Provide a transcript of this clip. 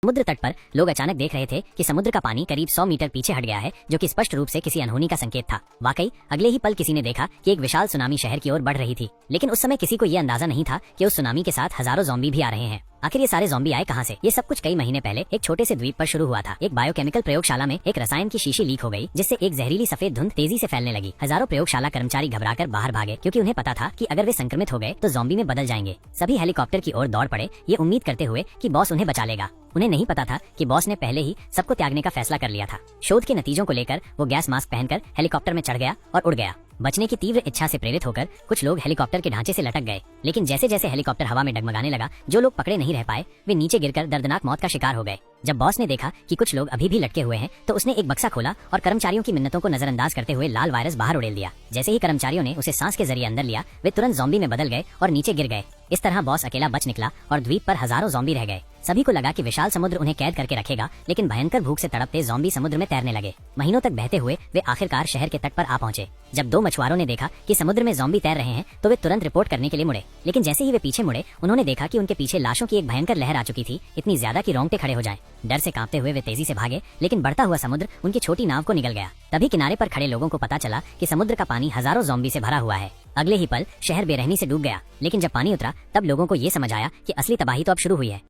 समुद्र तट पर लोग अचानक देख रहे थे कि समुद्र का पानी करीब 100 मीटर पीछे हट गया है, जो कि स्पष्ट रूप से किसी अनहोनी का संकेत था। वाकई अगले ही पल किसी ने देखा कि एक विशाल सुनामी शहर की ओर बढ़ रही थी, लेकिन उस समय किसी को यह अंदाजा नहीं था कि उस सुनामी के साथ हजारों ज़ॉम्बी भी आ रहे हैं। आखिर ये सारे ज़ॉम्बी आए कहां से? ये सब कुछ कई महीने पहले एक छोटे से द्वीप पर शुरू हुआ था। एक बायोकेमिकल प्रयोगशाला में एक रसायन की शीशी लीक हो गई, जिससे एक जहरीली सफेद धुंध तेजी से फैलने लगी। हजारों प्रयोगशाला कर्मचारी घबराकर बाहर भागे, क्योंकि उन्हें पता था कि अगर वे संक्रमित हो गए तो ज़ॉम्बी में बदल जाएंगे। सभी हेलीकॉप्टर की ओर दौड़ पड़े, ये उम्मीद करते हुए कि बॉस उन्हें बचा लेगा। उन्हें नहीं पता था कि बॉस ने पहले ही सबको त्यागने का फैसला कर लिया था। शोध के नतीजों को लेकर वो गैस मास्क पहनकर हेलीकॉप्टर में चढ़ गया और उड़ गया। बचने की तीव्र इच्छा से प्रेरित होकर कुछ लोग हेलीकॉप्टर के ढांचे से लटक गए, लेकिन जैसे जैसे हेलीकॉप्टर हवा में डगमगाने लगा, जो लोग पकड़े नहीं रह पाए वे नीचे गिरकर दर्दनाक मौत का शिकार हो गए। जब बॉस ने देखा कि कुछ लोग अभी भी लटके हुए हैं, तो उसने एक बक्सा खोला और कर्मचारियों की मिन्नतों को नजरअंदाज करते हुए लाल वायरस बाहर उड़ेल दिया। जैसे ही कर्मचारियों ने उसे सांस के जरिए अंदर लिया, वे तुरंत ज़ॉम्बी में बदल गए और नीचे गिर गए। इस तरह बॉस अकेला बच निकला और द्वीप पर हजारों ज़ॉम्बी रह गए। सभी को लगा कि विशाल समुद्र उन्हें कैद करके रखेगा, लेकिन भयंकर भूख से तड़पते ज़ॉम्बी समुद्र में तैरने लगे। महीनों तक बहते हुए वे आखिरकार शहर के तट पर आ पहुंचे। जब दो मछुआरों ने देखा कि समुद्र में ज़ॉम्बी तैर रहे हैं, तो वे तुरंत रिपोर्ट करने के लिए मुड़े, लेकिन जैसे ही वे पीछे मुड़े, उन्होंने देखा कि उनके पीछे लाशों की एक भयंकर लहर आ चुकी थी, इतनी ज्यादा कि रोंगटे खड़े हो जाएं। डर से कांपते हुए वे तेजी से भागे, लेकिन बढ़ता हुआ समुद्र उनकी छोटी नाव को निगल गया। तभी किनारे पर खड़े लोगों को पता चला कि समुद्र का पानी हजारों ज़ॉम्बी से भरा हुआ है। अगले ही पल शहर बेरहमी से डूब गया, लेकिन जब पानी उतरा तब लोगों को ये समझ आया कि असली तबाही तो अब शुरू हुई है।